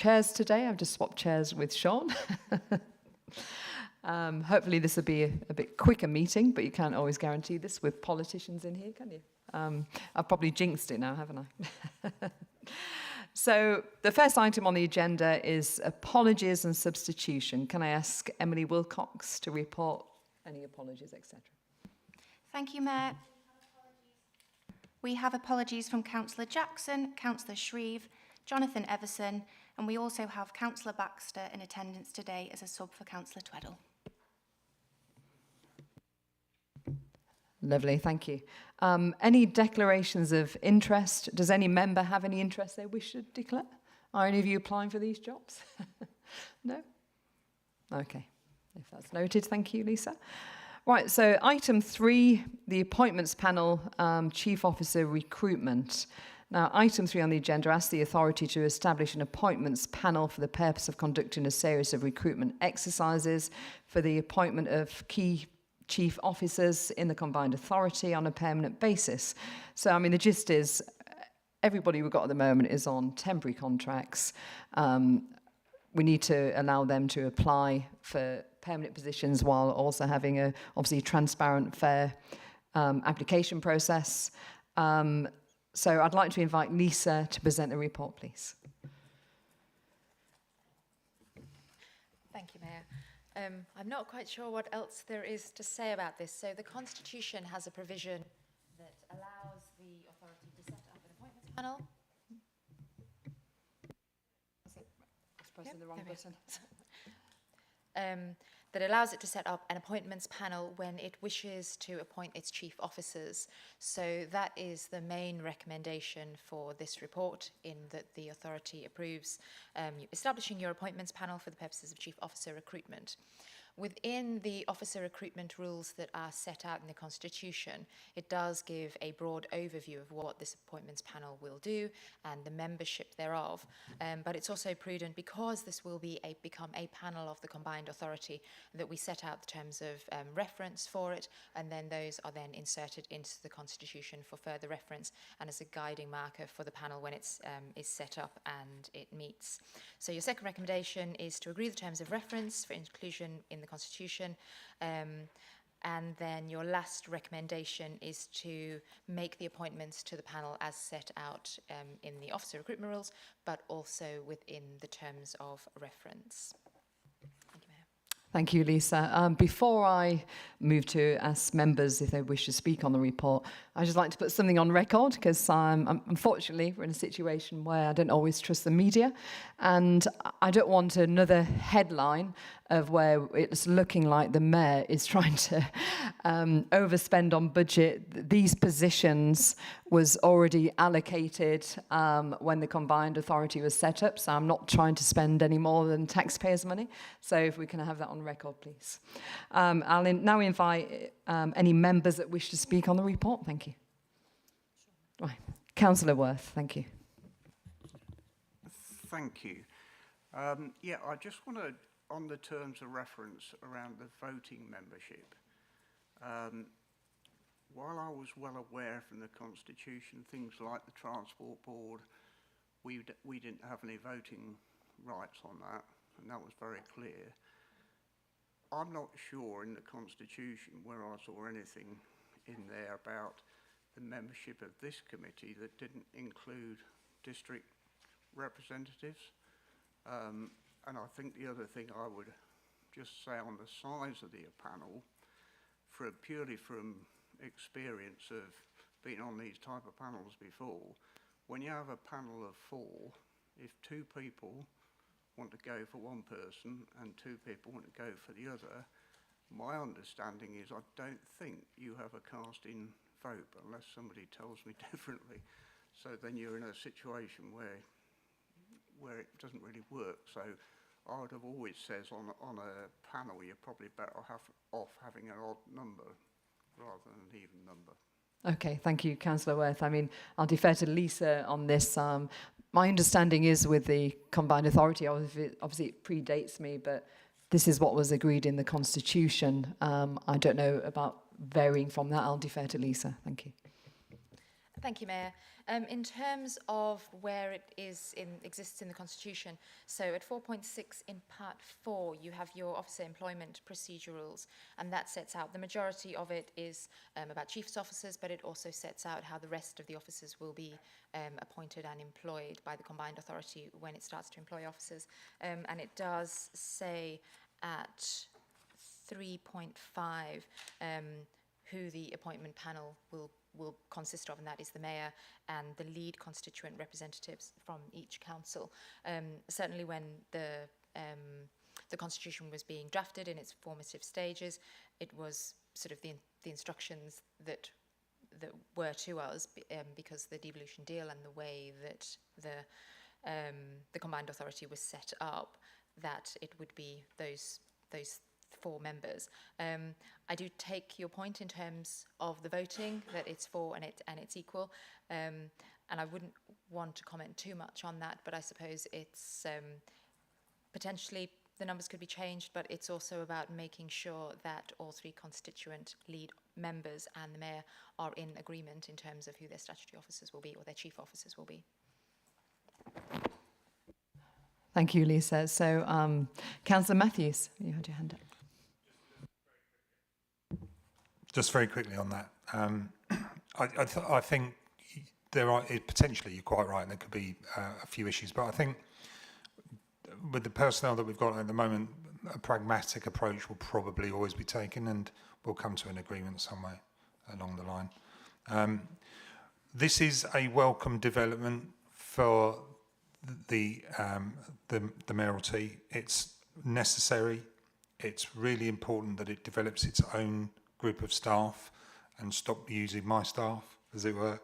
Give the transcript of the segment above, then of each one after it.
chairs today. I've just swapped chairs with Sean. Hopefully this will be a bit quicker meeting, but you can't always guarantee this with politicians in here, can you? I've probably jinxed it now, haven't I? So the first item on the agenda is apologies and substitution. Can I ask Emily Wilcox to report any apologies, etc.? Thank you, Mayor. We have apologies from Councillor Jackson, Councillor Shreve, Jonathan Everson, and we also have Councillor Baxter in attendance today as a sub for Councillor Tweddle. Lovely, thank you. Any declarations of interest? Does any member have any interest they wish to declare? Are any of you applying for these jobs? No? Okay, if that's noted, thank you, Lisa. Right, so item 3, the appointments panel, chief officer recruitment. Now, item 3 on the agenda asks the authority to establish an appointments panel for the purpose of conducting a series of recruitment exercises for the appointment of key chief officers in the combined authority on a permanent basis. So, I mean, the gist is everybody we've got at the moment is on temporary contracts. We need to allow them to apply for permanent positions while also having a obviously transparent, fair application process. So I'd like to invite Lisa to present the report, please. Thank you, Mayor. I'm not quite sure what else there is to say about this. So the Constitution has a provision that allows the authority to set up an appointments panel. I was pressing the wrong button. That allows it to set up an appointments panel when it wishes to appoint its chief officers. So that is the main recommendation for this report, in that the authority approves establishing your appointments panel for the purposes of chief officer recruitment. Within the officer recruitment rules that are set out in the Constitution, it does give a broad overview of what this appointments panel will do and the membership thereof. But it's also prudent, because this will be become a panel of the combined authority, that we set out the terms of reference for it, and then those are then inserted into the Constitution for further reference and as a guiding marker for the panel when it's is set up and it meets. So your second recommendation is to agree the terms of reference for inclusion in the Constitution, and then your last recommendation is to make the appointments to the panel as set out in the officer recruitment rules, but also within the terms of reference. Thank you, Mayor. Thank you, Lisa. Before I move to ask members if they wish to speak on the report, I'd just like to put something on record, because unfortunately we're in a situation where I don't always trust the media, and I don't want another headline of where it's looking like the mayor is trying to overspend on budget. These positions was already allocated when the combined authority was set up, so I'm not trying to spend any more than taxpayers' money. So if we can have that on record, please. I'll now invite any members that wish to speak on the report. Thank you. Right. Councillor Worth, thank you. Thank you. Yeah, I just want to, on the terms of reference around the voting membership, while I was well aware from the Constitution, things like the Transport Board, we didn't have any voting rights on that, and that was very clear. I'm not sure in the Constitution where I saw anything in there about the membership of this committee that didn't include district representatives. And I think the other thing I would just say on the size of the panel, purely from experience of being on these type of panels before, when you have a panel of 4, if 2 people want to go for one person and 2 people want to go for the other, my understanding is I don't think you have a casting vote unless somebody tells me differently. So then you're in a situation where it doesn't really work. So I would have always said on a panel you're probably better off having an odd number rather than an even number. Okay, thank you, Councillor Worth. I mean, I'll defer to Lisa on this. My understanding is with the combined authority, obviously it predates me, but this is what was agreed in the Constitution. I don't know about varying from that. I'll defer to Lisa. Thank you. Thank you, Mayor. In terms of where it exists in the Constitution, so at 4.6 in Part 4, you have your officer employment procedure rules, and that sets out, the majority of it is about chief's officers, but it also sets out how the rest of the officers will be appointed and employed by the combined authority when it starts to employ officers. And it does say at 3.5 who the appointment panel will consist of, and that is the mayor and the lead constituent representatives from each council. Certainly when the constitution was being drafted in its formative stages, it was sort of the instructions that were to us, because the devolution deal and the way that the combined authority was set up, that it would be those 4 members. I do take your point in terms of the voting, that it's 4 and it's equal, and I wouldn't want to comment too much on that, but I suppose it's potentially the numbers could be changed, but it's also about making sure that all 3 constituent lead members and the mayor are in agreement in terms of who their statutory officers will be, or their chief officers will be. Thank you, Lisa. So, Councillor Matthews, you had your hand up. Just very quickly on that, I think there are potentially, you're quite right, there could be a few issues, but I think with the personnel that we've got at the moment, a pragmatic approach will probably always be taken, and we'll come to an agreement somewhere along the line. This is a welcome development for the mayoralty. It's necessary. It's really important that it develops its own group of staff and stop using my staff, as it were.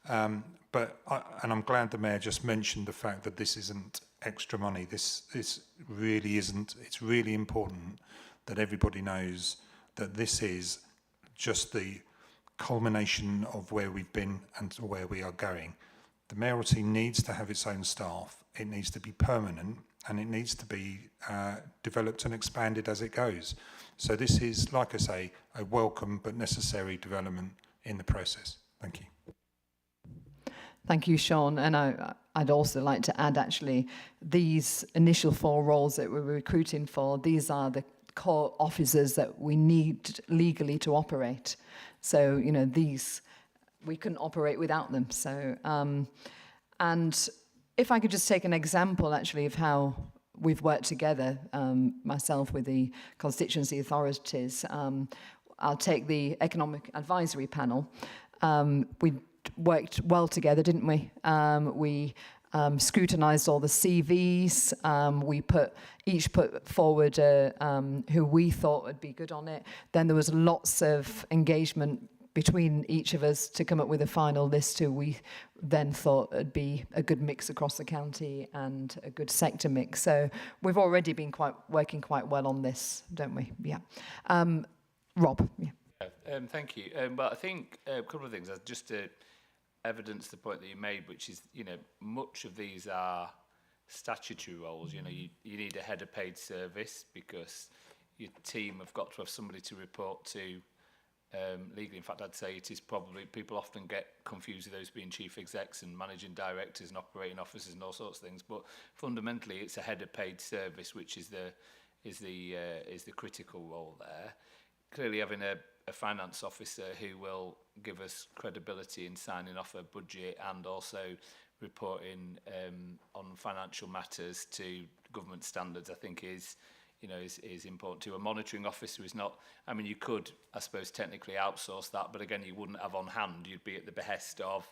And I'm glad the mayor just mentioned the fact that this isn't extra money. This really isn't. It's really important that everybody knows that this is just the culmination of where we've been and to where we are going. The mayoralty needs to have its own staff. It needs to be permanent, and it needs to be developed and expanded as it goes. So this is, like I say, a welcome but necessary development in the process. Thank you. Thank you, Sean. And I'd also like to add, actually, these initial 4 roles that we're recruiting for, these are the core officers that we need legally to operate. So, you know, these, we couldn't operate without them. So, and if I could just take an example, actually, of how we've worked together, myself with the constituency authorities. I'll take the Economic Advisory Panel. We worked well together, didn't we? We scrutinised all the CVs. We each put forward who we thought would be good on it. Then there was lots of engagement between each of us to come up with a final list who we then thought would be a good mix across the county and a good sector mix. So we've already been working quite well on this, don't we? Yeah. Rob. Yeah. Thank you. But I think a couple of things, just to evidence the point that you made, which is, you know, much of these are statutory roles. You know, you need a head of paid service because your team have got to have somebody to report to legally. In fact, I'd say it is probably, people often get confused with those being chief execs and managing directors and operating officers and all sorts of things. But fundamentally, it's a head of paid service, which is the critical role there. Clearly, having a finance officer who will give us credibility in signing off a budget and also reporting on financial matters to government standards, I think is important too. A monitoring officer is not, I mean, you could, I suppose, technically outsource that, but again, you wouldn't have on hand. You'd be at the behest of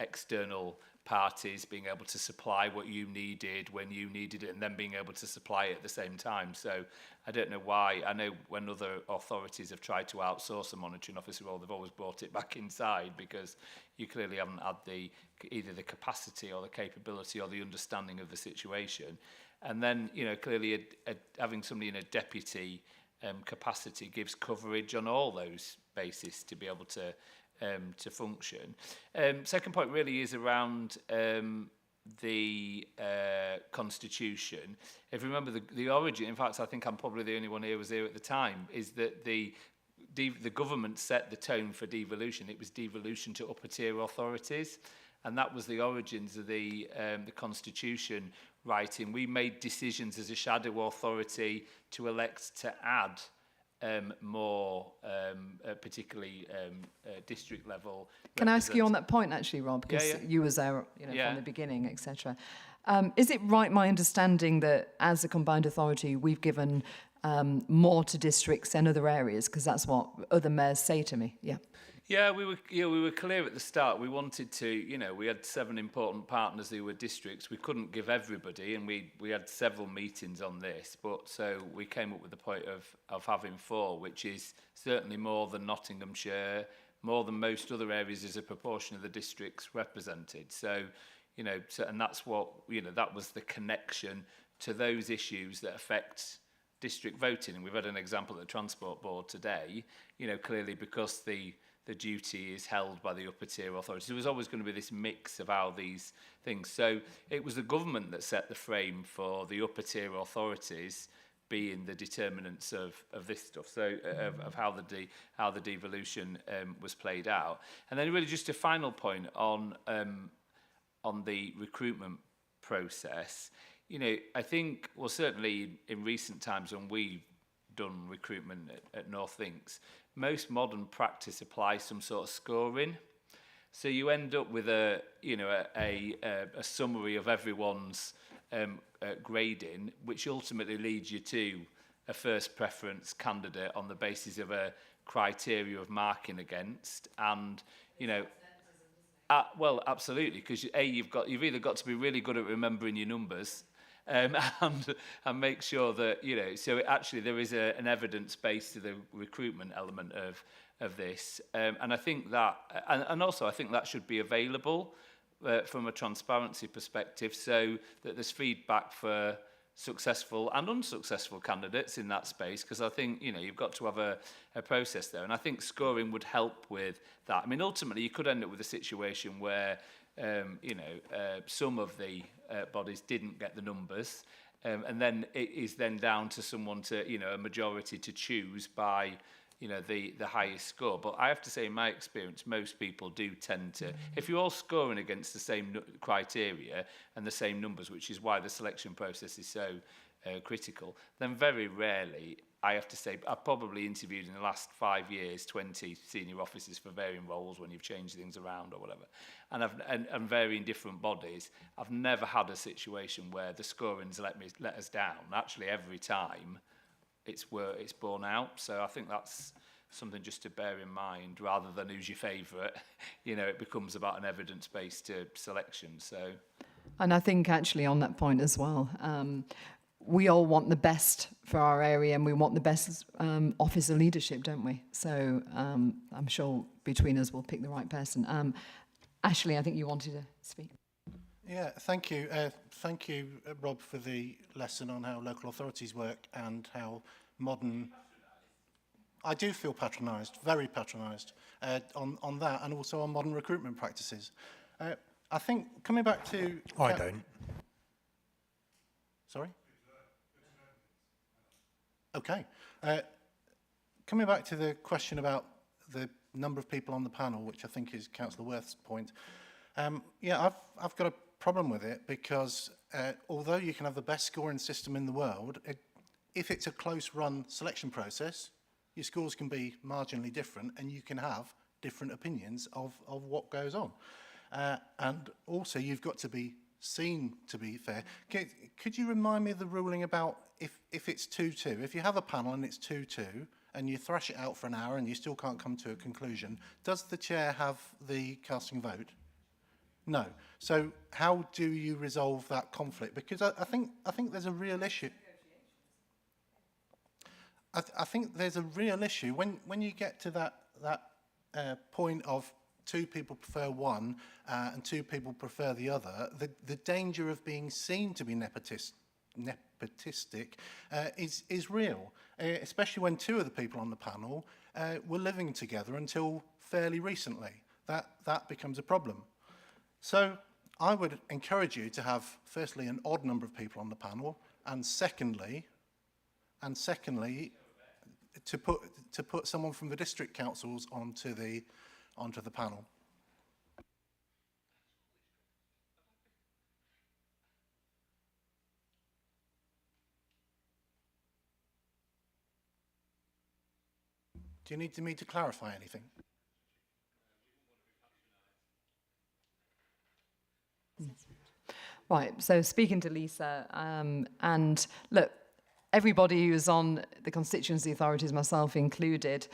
external parties being able to supply what you needed when you needed it and then being able to supply it at the same time. So I don't know why. I know when other authorities have tried to outsource a monitoring officer role, they've always brought it back inside because you clearly haven't had either the capacity or the capability or the understanding of the situation. And then, you know, clearly having somebody in a deputy capacity gives coverage on all those bases to be able to function. Second point really is around the Constitution. If you remember the origin, in fact, I think I'm probably the only one here who was here at the time, is that the the government set the tone for devolution. It was devolution to upper tier authorities, and that was the origins of the Constitution writing. We made decisions as a shadow authority to elect to add more, particularly district level. Can I ask you on that point, actually, Rob, because Yeah. you was there, you know, Yeah. from the beginning, etc. Is it right, my understanding, that as a combined authority, we've given more to districts than other areas? Because that's what other mayors say to me. Yeah. Yeah, we were clear at the start. We wanted to, you know, we had 7 important partners who were districts. We couldn't give everybody, and we had several meetings on this. But so we came up with the point of having 4, which is certainly more than Nottinghamshire, more than most other areas as a proportion of the districts represented. So, you know, and that's what, you know, that was the connection to those issues that affect district voting. And we've had an example at the Transport Board today, you know, clearly because the duty is held by the upper tier authorities. There was always going to be this mix of how these things. So it was the government that set the frame for the upper tier authorities being the determinants of this stuff. So of how the devolution was played out. And then really just a final point on the recruitment process. You know, I think, well, certainly in recent times when we've done recruitment at North Links, most modern practice applies some sort of scoring. So you end up with a summary of everyone's grading, which ultimately leads you to a first preference candidate on the basis of a criteria of marking against. And, you know, well, absolutely, because you've either got to be really good at remembering your numbers, and make sure that, you know, so actually there is an evidence base to the recruitment element of this, and I think that, and also I think that should be available from a transparency perspective, so that there's feedback for successful and unsuccessful candidates in that space, because I think, you know, you've got to have a process there, and I think scoring would help with that. I mean, ultimately you could end up with a situation where some of the bodies didn't get the numbers, and then it is then down to someone to, you know, a majority to choose by, you know, the highest score. But I have to say, in my experience, most people do tend to, if you're all scoring against the same criteria and the same numbers, which is why the selection process is so critical, then very rarely, I have to say, I've probably interviewed in the last 5 years 20 senior officers for varying roles when you've changed things around or whatever, and varying different bodies. I've never had a situation where the scoring's let us down. Actually, every time it's borne out. So I think that's something just to bear in mind, rather than who's your favourite. You know, it becomes about an evidence-based selection. So, And I think actually on that point as well, we all want the best for our area, and we want the best officer leadership, don't we? So I'm sure between us we'll pick the right person. Ashley, I think you wanted to speak. Yeah, thank you. Thank you, Rob, for the lesson on how local authorities work and how modern... I do feel patronised, very patronised, on that, and also on modern recruitment practices. I think, coming back to... I don't. Sorry? Okay. Coming back to the question about the number of people on the panel, which I think is Councillor Worth's point, yeah, I've got a problem with it, because although you can have the best scoring system in the world, if it's a close-run selection process, your scores can be marginally different, and you can have different opinions of what goes on. And also, you've got to be seen to be fair. Could you remind me of the ruling about if it's 2-2? If you have a panel and it's 2-2, and you thrash it out for an hour and you still can't come to a conclusion, does the chair have the casting vote? No. So how do you resolve that conflict? Because I think there's a real issue. I think there's a real issue when you get to that point of 2 people prefer one and 2 people prefer the other. The danger of being seen to be nepotistic is real, especially when 2 of the people on the panel were living together until fairly recently. That becomes a problem. So I would encourage you to have, firstly, an odd number of people on the panel, and secondly, to put someone from the district councils onto the panel. Do you need me to clarify anything? Right, so speaking to Lisa, and look, everybody who's on the constituency authorities, myself included,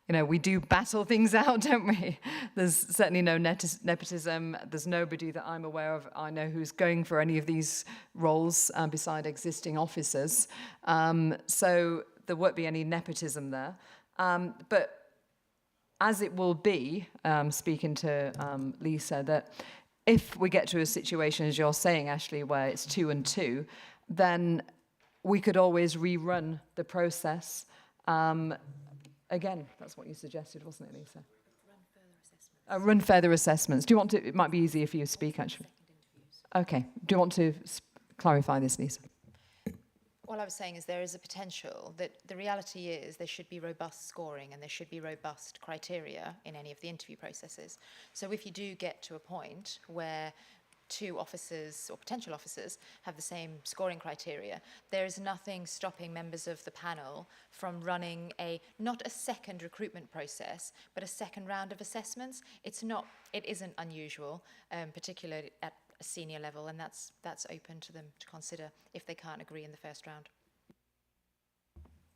you know, we do battle things out, don't we? There's certainly no nepotism. There's nobody that I'm aware of, I know, who's going for any of these roles beside existing officers. So there won't be any nepotism there. But as it will be, speaking to Lisa, that if we get to a situation, as you're saying, Ashley, where it's 2 and 2, then we could always rerun the process. Again, that's what you suggested, wasn't it, Lisa? Run further assessments. Do you want to, it might be easier if you speak, actually. Okay. Do you want to clarify this, Lisa? All I was saying is there is a potential that the reality is there should be robust scoring and there should be robust criteria in any of the interview processes. So if you do get to a point where 2 officers or potential officers have the same scoring criteria, there is nothing stopping members of the panel from running not a second recruitment process, but a second round of assessments. It isn't unusual, particularly at a senior level, and that's open to them to consider if they can't agree in the first round.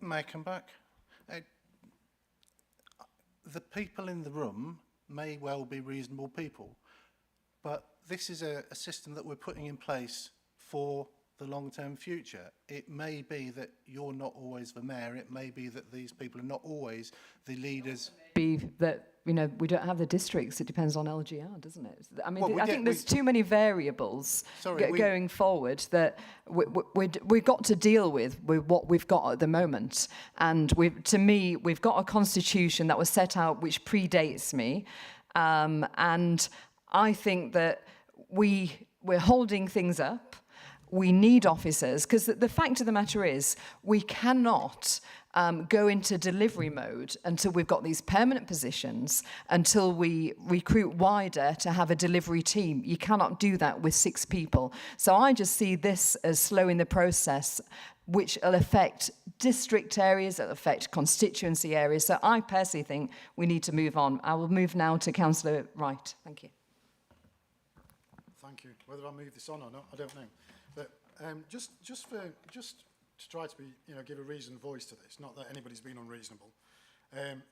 May I come back? The people in the room may well be reasonable people, but this is a system that we're putting in place for the long-term future. It may be that you're not always the mayor. It may be that these people are not always the leaders. Be that, you know, we don't have the districts. It depends on LGR, doesn't it? I mean, Well, I think there's too many variables going forward that we've got to deal with what we've got at the moment. And to me, we've got a constitution that was set out which predates me. And I think that we're holding things up. We need officers, because the fact of the matter is we cannot go into delivery mode until we've got these permanent positions, until we recruit wider to have a delivery team. You cannot do that with 6 people. So I just see this as slowing the process, which will affect district areas, it'll affect constituency areas. So I personally think we need to move on. I will move now to Councillor Wright. Thank you. Thank you. Whether I move this on or not, I don't know. But just to try to be, give a reasoned voice to this. Not that anybody's been unreasonable,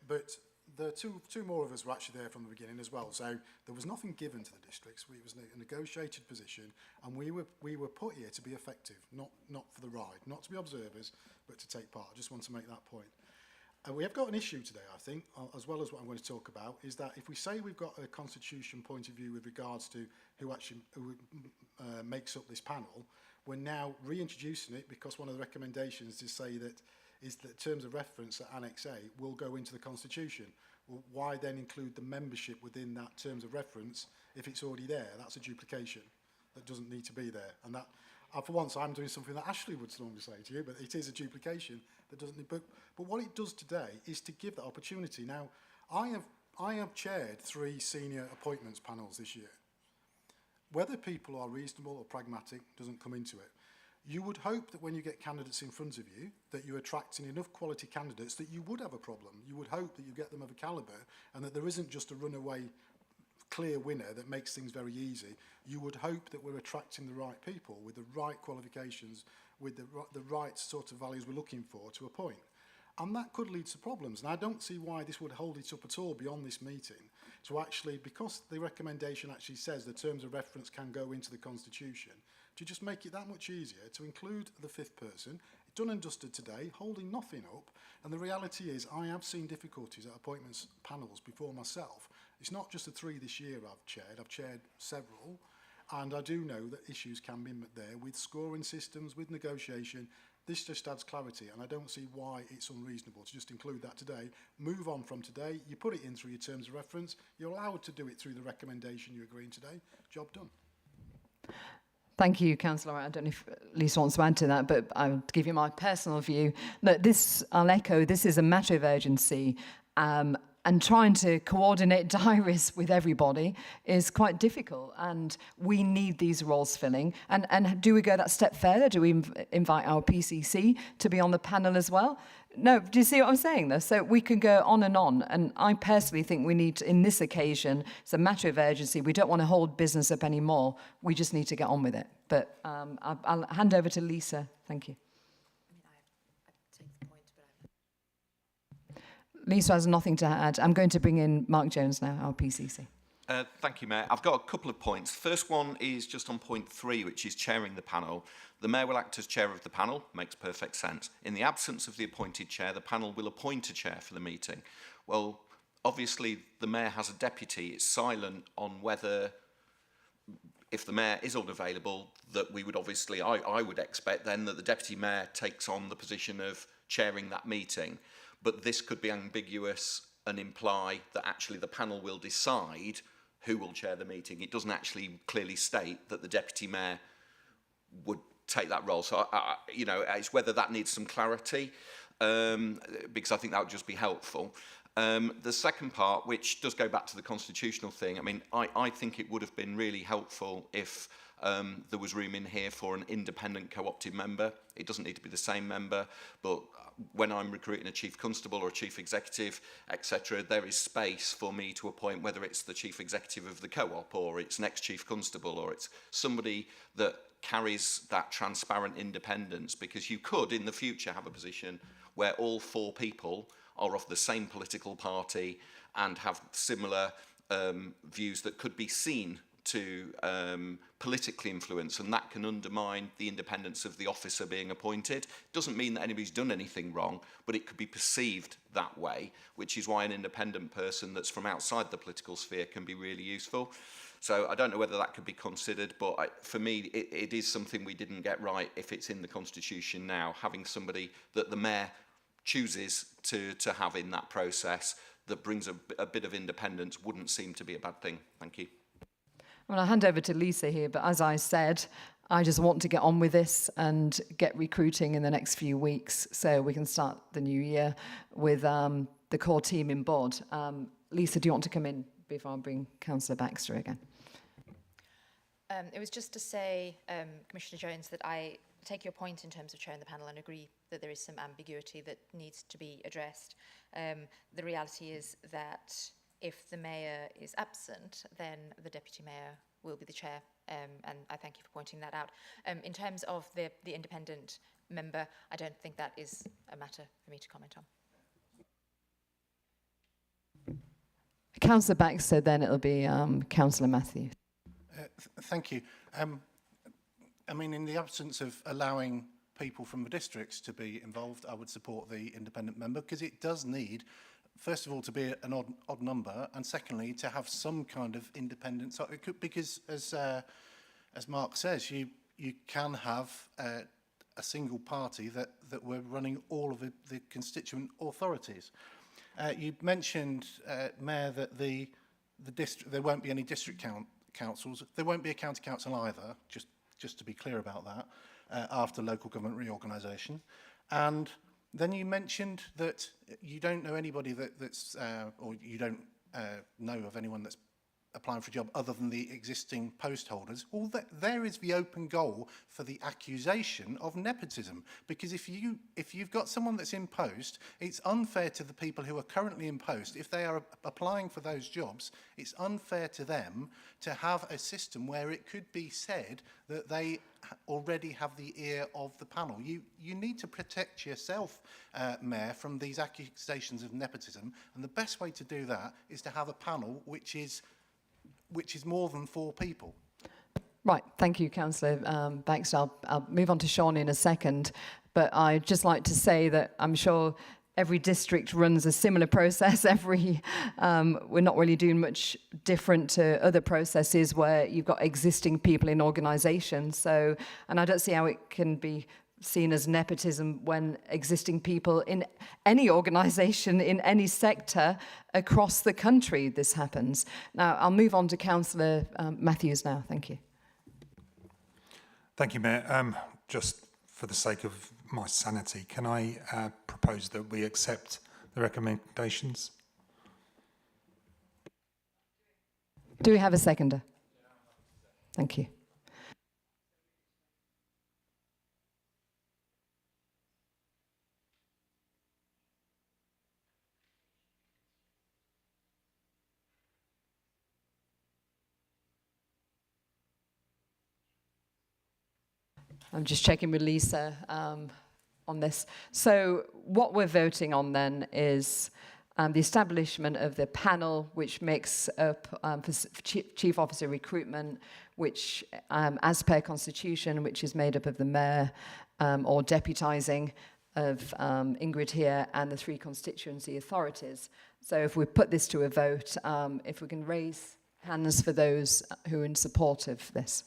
but the two more of us were actually there from the beginning as well. So there was nothing given to the districts. It was a negotiated position, and we were put here to be effective, not for the ride, not to be observers, but to take part. I just want to make that point. We have got an issue today, I think, as well as what I'm going to talk about, is that if we say we've got a constitution point of view with regards to who makes up this panel, we're now reintroducing it because one of the recommendations is that terms of reference at Annex A will go into the constitution. Well, why then include the membership within that terms of reference if it's already there? That's a duplication that doesn't need to be there. And that, for once, I'm doing something that Ashley would normally say to you, but it is a duplication that doesn't need. But what it does today is to give that opportunity. Now, I have chaired 3 senior appointments panels this year. Whether people are reasonable or pragmatic doesn't come into it. You would hope that when you get candidates in front of you, that you're attracting enough quality candidates that you would have a problem. You would hope that you get them of a calibre and that there isn't just a runaway clear winner that makes things very easy. You would hope that we're attracting the right people with the right qualifications, with the right sort of values we're looking for to appoint. And that could lead to problems. And I don't see why this would hold it up at all beyond this meeting to actually, because the recommendation actually says the terms of reference can go into the constitution, to just make it that much easier to include the 5th person, done and dusted today, holding nothing up. And the reality is I have seen difficulties at appointments panels before myself. It's not just the 3 this year I've chaired several. And I do know that issues can be there with scoring systems, with negotiation. This just adds clarity, and I don't see why it's unreasonable to just include that today. Move on from today. You put it in through your terms of reference. You're allowed to do it through the recommendation you're agreeing today. Job done. Thank you, Councillor. I don't know if Lisa wants to add to that, but I'll give you my personal view. Look, I'll echo, this is a matter of urgency. And trying to coordinate diaries with everybody is quite difficult, and we need these roles filling. And do we go that step further? Do we invite our PCC to be on the panel as well? No, do you see what I'm saying though? So we can go on, and I personally think we need to, in this occasion, it's a matter of urgency. We don't want to hold business up anymore. We just need to get on with it. But I'll hand over to Lisa. Thank you. Lisa has nothing to add. I'm going to bring in Mark Jones now, our PCC. Thank you, Mayor. I've got a couple of points. First one is just on point 3, which is chairing the panel. The Mayor will act as chair of the panel. Makes perfect sense. In the absence of the appointed chair, the panel will appoint a chair for the meeting. Well, obviously, the Mayor has a deputy. It's silent on whether, if the Mayor is unavailable, that we would obviously, I would expect then that the Deputy Mayor takes on the position of chairing that meeting. But this could be ambiguous and imply that actually the panel will decide who will chair the meeting. It doesn't actually clearly state that the Deputy Mayor would take that role. So, you know, it's whether that needs some clarity, because I think that would just be helpful. The second part, which does go back to the constitutional thing, I mean, I think it would have been really helpful if there was room in here for an independent co-opted member. It doesn't need to be the same member, but when I'm recruiting a chief constable or a chief executive, etc., there is space for me to appoint whether it's the chief executive of the co-op or it's next chief constable or it's somebody that carries that transparent independence, because you could in the future have a position where all 4 people are of the same political party and have similar views that could be seen to politically influence, and that can undermine the independence of the officer being appointed. Doesn't mean that anybody's done anything wrong, but it could be perceived that way, which is why an independent person that's from outside the political sphere can be really useful. So I don't know whether that could be considered, but for me, it is something we didn't get right if it's in the Constitution now, having somebody that the Mayor chooses to have in that process that brings a bit of independence wouldn't seem to be a bad thing. Thank you. Well, I'll hand over to Lisa here, but as I said, I just want to get on with this and get recruiting in the next few weeks so we can start the new year with the core team in board. Lisa, do you want to come in before I bring Councillor Baxter again? It was just to say, Commissioner Jones, that I take your point in terms of chairing the panel and agree that there is some ambiguity that needs to be addressed. The reality is that if the Mayor is absent, then the Deputy Mayor will be the chair, and I thank you for pointing that out. In terms of the independent member, I don't think that is a matter for me to comment on. Councillor Baxter, then it'll be Councillor Matthews. Thank you. I mean, in the absence of allowing people from the districts to be involved, I would support the independent member, because it does need, first of all, to be an odd number, and secondly, to have some kind of independence. It could, because as Mark says, you can have a single party that were running all of the constituent authorities. You mentioned, Mayor, that there won't be any district councils. There won't be a county council either, just to be clear about that, after local government reorganisation. And then you mentioned that you don't know anybody that's, or you don't know of anyone that's applying for a job other than the existing post holders. Well, there is the open goal for the accusation of nepotism, because if you've got someone that's in post, it's unfair to the people who are currently in post. If they are applying for those jobs, it's unfair to them to have a system where it could be said that they already have the ear of the panel. You need to protect yourself, Mayor, from these accusations of nepotism, and the best way to do that is to have a panel which is more than 4 people. Right, thank you, Councillor Baxter. I'll move on to Sean in a second, but I'd just like to say that I'm sure every district runs a similar process. We're not really doing much different to other processes where you've got existing people in organisations. So, and I don't see how it can be seen as nepotism when existing people in any organisation, in any sector across the country, this happens. Now, I'll move on to Councillor Matthews now. Thank you. Thank you, Mayor. Just for the sake of my sanity, can I propose that we accept the recommendations? Do we have a seconder? Thank you. I'm just checking with Lisa on this. So what we're voting on then is the establishment of the panel, which makes up for chief officer recruitment, which, as per constitution, which is made up of the mayor or deputising of Ingrid here and the 3 constituency authorities. So if we put this to a vote, if we can raise hands for those who are in support of this.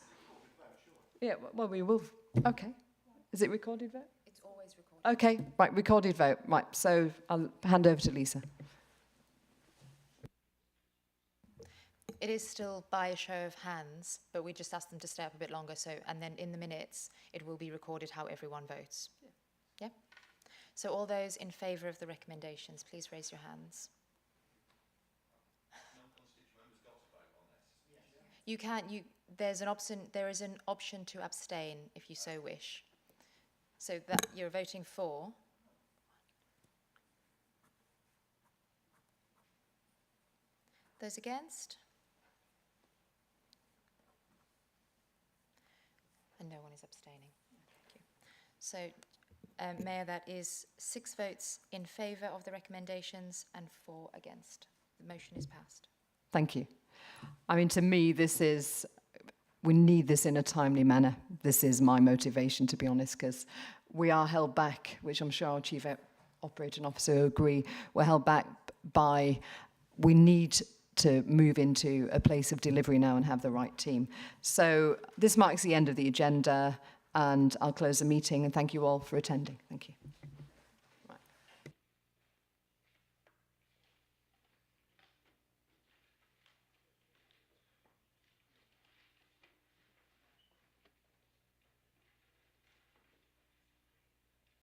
Yeah, well, we will. Okay. Is it recorded vote? It's always recorded. Okay, right, recorded vote. Right, so I'll hand over to Lisa. It is still by a show of hands, but we just asked them to stay up a bit longer. So, and then in the minutes, it will be recorded how everyone votes. Yeah. So all those in favour of the recommendations, please raise your hands. You can. There is an option to abstain if you so wish. So that you're voting for. Those against? And no one is abstaining. Thank you. So, Mayor, that is 6 votes in favour of the recommendations and 4 against. The motion is passed. Thank you. I mean, to me, we need this in a timely manner. This is my motivation, to be honest, because we are held back, which I'm sure our Chief Operating Officer will agree, we're held back by, we need to move into a place of delivery now and have the right team. So this marks the end of the agenda, and I'll close the meeting, and thank you all for attending. Thank you.